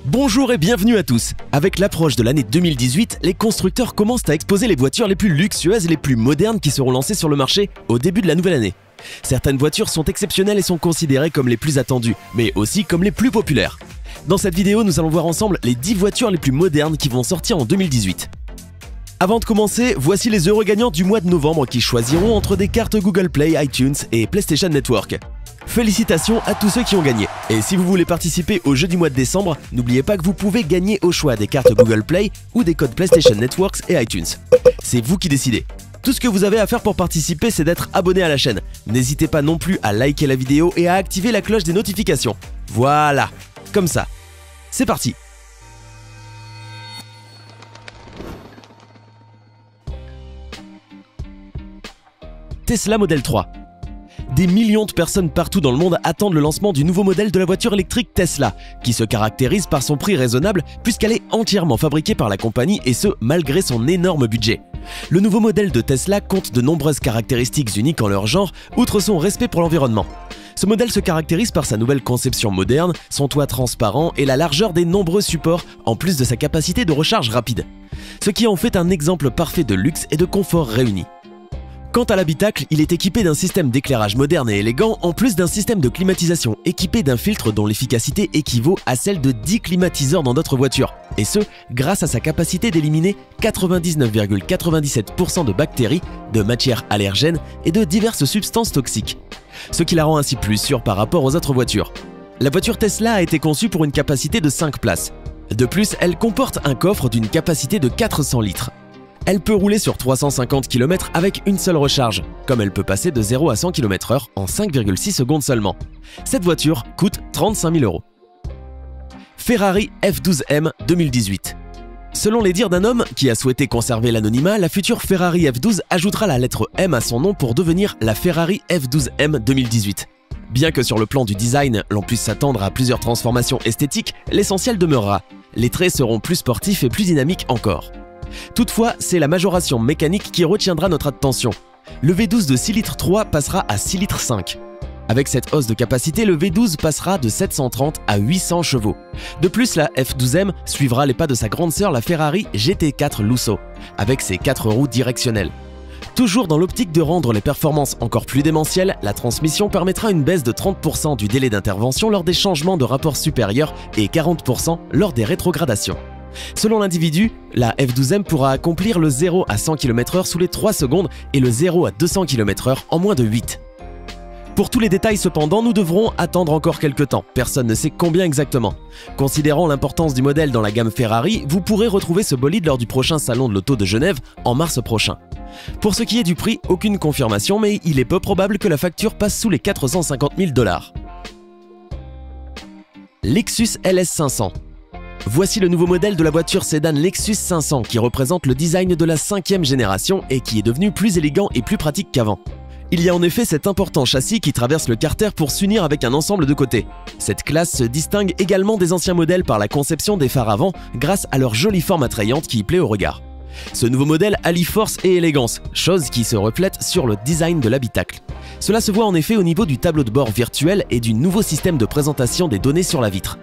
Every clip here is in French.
Bonjour et bienvenue à tous. Avec l'approche de l'année 2018, les constructeurs commencent à exposer les voitures les plus luxueuses et les plus modernes qui seront lancées sur le marché au début de la nouvelle année. Certaines voitures sont exceptionnelles et sont considérées comme les plus attendues, mais aussi comme les plus populaires. Dans cette vidéo, nous allons voir ensemble les 10 voitures les plus modernes qui vont sortir en 2018. Avant de commencer, voici les heureux gagnants du mois de novembre qui choisiront entre des cartes Google Play, iTunes et PlayStation Network. Félicitations à tous ceux qui ont gagné. Et si vous voulez participer au jeu du mois de décembre, n'oubliez pas que vous pouvez gagner au choix des cartes Google Play ou des codes PlayStation Networks et iTunes. C'est vous qui décidez. Tout ce que vous avez à faire pour participer, c'est d'être abonné à la chaîne. N'hésitez pas non plus à liker la vidéo et à activer la cloche des notifications. Voilà, comme ça. C'est parti. Tesla Model 3. Des millions de personnes partout dans le monde attendent le lancement du nouveau modèle de la voiture électrique Tesla, qui se caractérise par son prix raisonnable puisqu'elle est entièrement fabriquée par la compagnie et ce, malgré son énorme budget. Le nouveau modèle de Tesla compte de nombreuses caractéristiques uniques en leur genre, outre son respect pour l'environnement. Ce modèle se caractérise par sa nouvelle conception moderne, son toit transparent et la largeur des nombreux supports, en plus de sa capacité de recharge rapide. Ce qui en fait un exemple parfait de luxe et de confort réunis. Quant à l'habitacle, il est équipé d'un système d'éclairage moderne et élégant, en plus d'un système de climatisation équipé d'un filtre dont l'efficacité équivaut à celle de 10 climatiseurs dans d'autres voitures, et ce, grâce à sa capacité d'éliminer 99,97% de bactéries, de matières allergènes et de diverses substances toxiques. Ce qui la rend ainsi plus sûre par rapport aux autres voitures. La voiture Tesla a été conçue pour une capacité de 5 places. De plus, elle comporte un coffre d'une capacité de 400 litres. Elle peut rouler sur 350 km avec une seule recharge, comme elle peut passer de 0 à 100 km/h en 5,6 secondes seulement. Cette voiture coûte 35 000 €. Ferrari F12M 2018. Selon les dires d'un homme qui a souhaité conserver l'anonymat, la future Ferrari F12 ajoutera la lettre M à son nom pour devenir la Ferrari F12M 2018. Bien que sur le plan du design, l'on puisse s'attendre à plusieurs transformations esthétiques, l'essentiel demeurera. Les traits seront plus sportifs et plus dynamiques encore. Toutefois, c'est la majoration mécanique qui retiendra notre attention. Le V12 de 6 litres 3 passera à 6 litres 5. Avec cette hausse de capacité, le V12 passera de 730 à 800 chevaux. De plus, la F12M suivra les pas de sa grande sœur, la Ferrari GT4 Lusso, avec ses 4 roues directionnelles. Toujours dans l'optique de rendre les performances encore plus démentielles, la transmission permettra une baisse de 30% du délai d'intervention lors des changements de rapport supérieur et 40% lors des rétrogradations. Selon l'individu, la F12M pourra accomplir le 0 à 100 km/h sous les 3 secondes et le 0 à 200 km/h en moins de 8. Pour tous les détails cependant, nous devrons attendre encore quelques temps, personne ne sait combien exactement. Considérant l'importance du modèle dans la gamme Ferrari, vous pourrez retrouver ce bolide lors du prochain salon de l'auto de Genève en mars prochain. Pour ce qui est du prix, aucune confirmation, mais il est peu probable que la facture passe sous les 450 000 $. Lexus LS500. Voici le nouveau modèle de la voiture sédan Lexus 500 qui représente le design de la 5e génération et qui est devenu plus élégant et plus pratique qu'avant. Il y a en effet cet important châssis qui traverse le carter pour s'unir avec un ensemble de côtés. Cette classe se distingue également des anciens modèles par la conception des phares avant grâce à leur jolie forme attrayante qui y plaît au regard. Ce nouveau modèle allie force et élégance, chose qui se reflète sur le design de l'habitacle. Cela se voit en effet au niveau du tableau de bord virtuel et du nouveau système de présentation des données sur la vitre.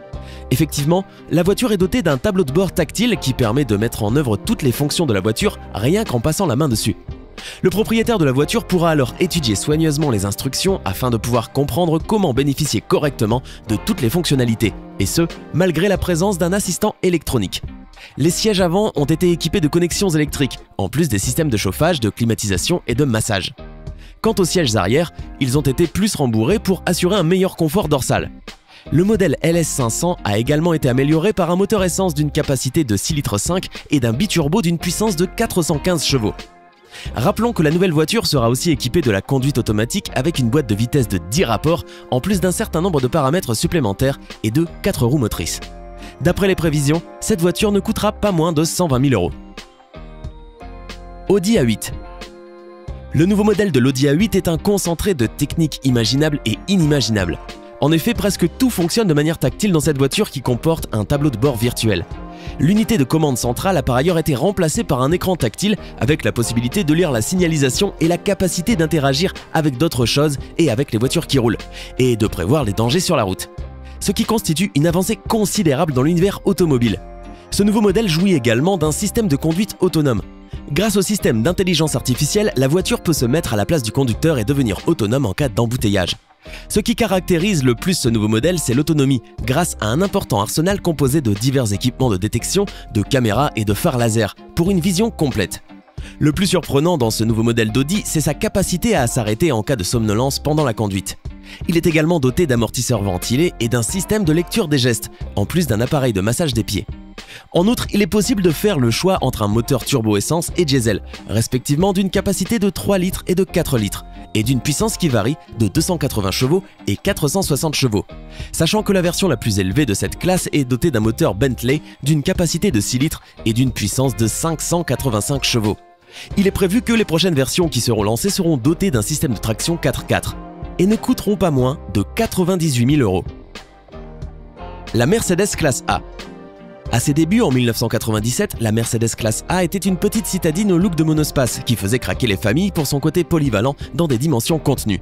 Effectivement, la voiture est dotée d'un tableau de bord tactile qui permet de mettre en œuvre toutes les fonctions de la voiture rien qu'en passant la main dessus. Le propriétaire de la voiture pourra alors étudier soigneusement les instructions afin de pouvoir comprendre comment bénéficier correctement de toutes les fonctionnalités, et ce, malgré la présence d'un assistant électronique. Les sièges avant ont été équipés de connexions électriques, en plus des systèmes de chauffage, de climatisation et de massage. Quant aux sièges arrière, ils ont été plus rembourrés pour assurer un meilleur confort dorsal. Le modèle LS500 a également été amélioré par un moteur essence d'une capacité de 6 litres 5 et d'un biturbo d'une puissance de 415 chevaux. Rappelons que la nouvelle voiture sera aussi équipée de la conduite automatique avec une boîte de vitesse de 10 rapports, en plus d'un certain nombre de paramètres supplémentaires et de 4 roues motrices. D'après les prévisions, cette voiture ne coûtera pas moins de 120 000 €. Audi A8. Le nouveau modèle de l'Audi A8 est un concentré de techniques imaginables et inimaginables. En effet, presque tout fonctionne de manière tactile dans cette voiture qui comporte un tableau de bord virtuel. L'unité de commande centrale a par ailleurs été remplacée par un écran tactile avec la possibilité de lire la signalisation et la capacité d'interagir avec d'autres choses et avec les voitures qui roulent, et de prévoir les dangers sur la route. ce qui constitue une avancée considérable dans l'univers automobile. Ce nouveau modèle jouit également d'un système de conduite autonome. Grâce au système d'intelligence artificielle, la voiture peut se mettre à la place du conducteur et devenir autonome en cas d'embouteillage. Ce qui caractérise le plus ce nouveau modèle, c'est l'autonomie, grâce à un important arsenal composé de divers équipements de détection, de caméras et de phares laser, pour une vision complète. Le plus surprenant dans ce nouveau modèle d'Audi, c'est sa capacité à s'arrêter en cas de somnolence pendant la conduite. Il est également doté d'amortisseurs ventilés et d'un système de lecture des gestes, en plus d'un appareil de massage des pieds. En outre, il est possible de faire le choix entre un moteur turbo-essence et diesel, respectivement d'une capacité de 3 litres et de 4 litres, et d'une puissance qui varie de 280 chevaux et 460 chevaux, sachant que la version la plus élevée de cette classe est dotée d'un moteur Bentley d'une capacité de 6 litres et d'une puissance de 585 chevaux. Il est prévu que les prochaines versions qui seront lancées seront dotées d'un système de traction 4x4 et ne coûteront pas moins de 98 000 €. La Mercedes Classe A. À ses débuts en 1997, la Mercedes Classe A était une petite citadine au look de monospace qui faisait craquer les familles pour son côté polyvalent dans des dimensions contenues.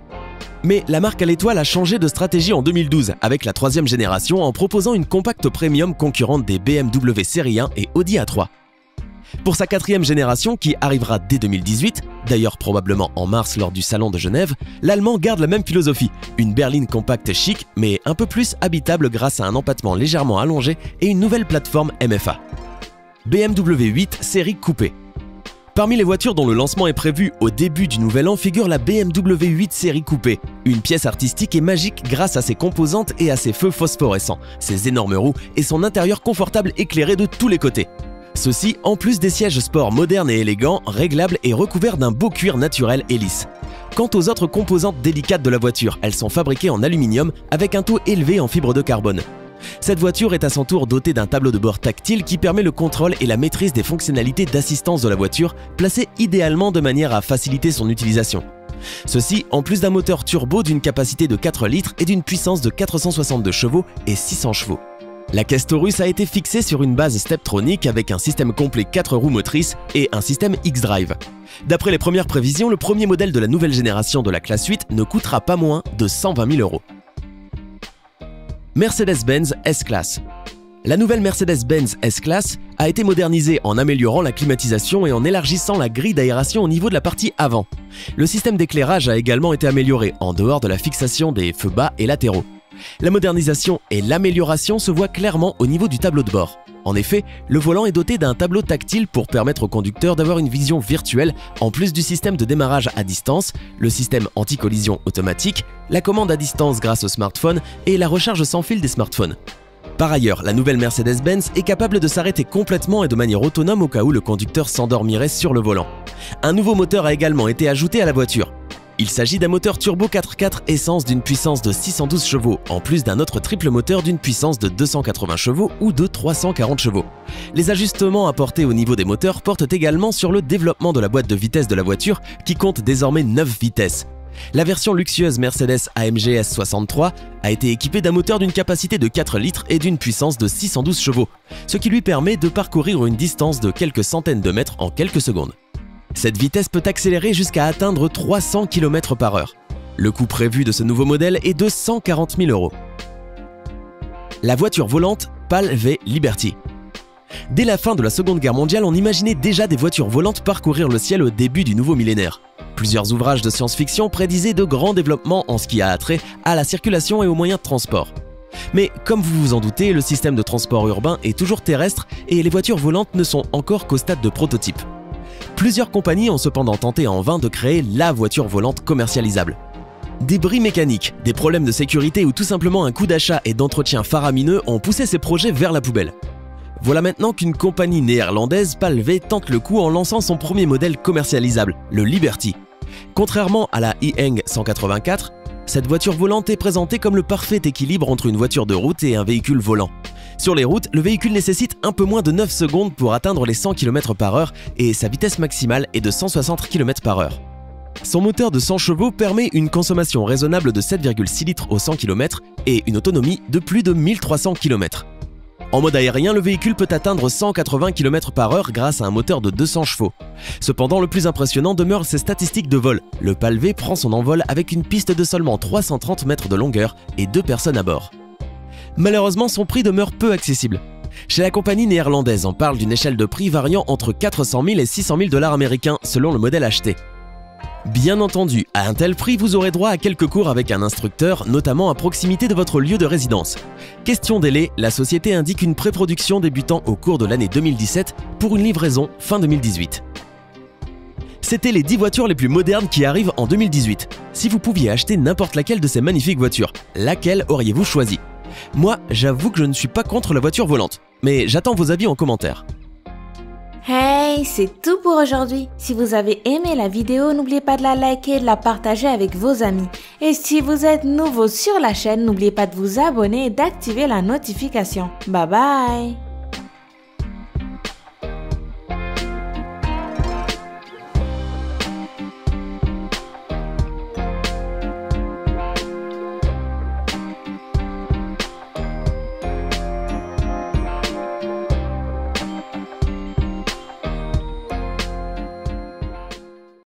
Mais la marque à l'étoile a changé de stratégie en 2012 avec la 3e génération en proposant une compacte premium concurrente des BMW Série 1 et Audi A3. Pour sa 4e génération qui arrivera dès 2018, d'ailleurs probablement en mars lors du salon de Genève, l'Allemand garde la même philosophie, une berline compacte chic mais un peu plus habitable grâce à un empattement légèrement allongé et une nouvelle plateforme MFA. BMW 8 série coupé. Parmi les voitures dont le lancement est prévu au début du nouvel an figure la BMW 8 série coupé, une pièce artistique et magique grâce à ses composantes et à ses feux phosphorescents, ses énormes roues et son intérieur confortable éclairé de tous les côtés. Ceci en plus des sièges sport modernes et élégants, réglables et recouverts d'un beau cuir naturel et lisse. Quant aux autres composantes délicates de la voiture, elles sont fabriquées en aluminium avec un taux élevé en fibre de carbone. Cette voiture est à son tour dotée d'un tableau de bord tactile qui permet le contrôle et la maîtrise des fonctionnalités d'assistance de la voiture, placées idéalement de manière à faciliter son utilisation. Ceci en plus d'un moteur turbo d'une capacité de 4 litres et d'une puissance de 462 chevaux et 600 chevaux. La caisse Taurus a été fixée sur une base Steptronic avec un système complet 4 roues motrices et un système X-Drive. D'après les premières prévisions, le premier modèle de la nouvelle génération de la classe 8 ne coûtera pas moins de 120 000 €. Mercedes-Benz S-Class. La nouvelle Mercedes-Benz S-Class a été modernisée en améliorant la climatisation et en élargissant la grille d'aération au niveau de la partie avant. Le système d'éclairage a également été amélioré en dehors de la fixation des feux bas et latéraux. La modernisation et l'amélioration se voient clairement au niveau du tableau de bord. En effet, le volant est doté d'un tableau tactile pour permettre au conducteur d'avoir une vision virtuelle en plus du système de démarrage à distance, le système anti-collision automatique, la commande à distance grâce au smartphone et la recharge sans fil des smartphones. Par ailleurs, la nouvelle Mercedes-Benz est capable de s'arrêter complètement et de manière autonome au cas où le conducteur s'endormirait sur le volant. Un nouveau moteur a également été ajouté à la voiture. Il s'agit d'un moteur turbo 4x4 essence d'une puissance de 612 chevaux, en plus d'un autre triple moteur d'une puissance de 280 chevaux ou de 340 chevaux. Les ajustements apportés au niveau des moteurs portent également sur le développement de la boîte de vitesse de la voiture qui compte désormais 9 vitesses. La version luxueuse Mercedes AMG S63 a été équipée d'un moteur d'une capacité de 4 litres et d'une puissance de 612 chevaux, ce qui lui permet de parcourir une distance de quelques centaines de mètres en quelques secondes. Cette vitesse peut accélérer jusqu'à atteindre 300 km/h. Le coût prévu de ce nouveau modèle est de 140 000 €. La voiture volante PAL-V Liberty. Dès la fin de la Seconde Guerre mondiale, on imaginait déjà des voitures volantes parcourir le ciel au début du nouveau millénaire. Plusieurs ouvrages de science-fiction prédisaient de grands développements en ce qui a trait à la circulation et aux moyens de transport. Mais comme vous vous en doutez, le système de transport urbain est toujours terrestre et les voitures volantes ne sont encore qu'au stade de prototype. Plusieurs compagnies ont cependant tenté en vain de créer la voiture volante commercialisable. Des bris mécaniques, des problèmes de sécurité ou tout simplement un coût d'achat et d'entretien faramineux ont poussé ces projets vers la poubelle. Voilà maintenant qu'une compagnie néerlandaise, PAL-V, tente le coup en lançant son premier modèle commercialisable, le Liberty. Contrairement à la e-Hang 184, cette voiture volante est présentée comme le parfait équilibre entre une voiture de route et un véhicule volant. Sur les routes, le véhicule nécessite un peu moins de 9 secondes pour atteindre les 100 km/h et sa vitesse maximale est de 160 km/h. Son moteur de 100 chevaux permet une consommation raisonnable de 7,6 litres au 100 km et une autonomie de plus de 1300 km. En mode aérien, le véhicule peut atteindre 180 km/h grâce à un moteur de 200 chevaux. Cependant, le plus impressionnant demeure ses statistiques de vol. Le PAL-V prend son envol avec une piste de seulement 330 mètres de longueur et 2 personnes à bord. Malheureusement, son prix demeure peu accessible. Chez la compagnie néerlandaise, on parle d'une échelle de prix variant entre 400 000 et 600 000 $ américains selon le modèle acheté. Bien entendu, à un tel prix, vous aurez droit à quelques cours avec un instructeur, notamment à proximité de votre lieu de résidence. Question délai, la société indique une pré-production débutant au cours de l'année 2017 pour une livraison fin 2018. C'était les 10 voitures les plus modernes qui arrivent en 2018. Si vous pouviez acheter n'importe laquelle de ces magnifiques voitures, laquelle auriez-vous choisi? Moi, j'avoue que je ne suis pas contre la voiture volante, mais j'attends vos avis en commentaire. Hey, c'est tout pour aujourd'hui. Si vous avez aimé la vidéo, n'oubliez pas de la liker et de la partager avec vos amis. Et si vous êtes nouveau sur la chaîne, n'oubliez pas de vous abonner et d'activer la notification. Bye bye!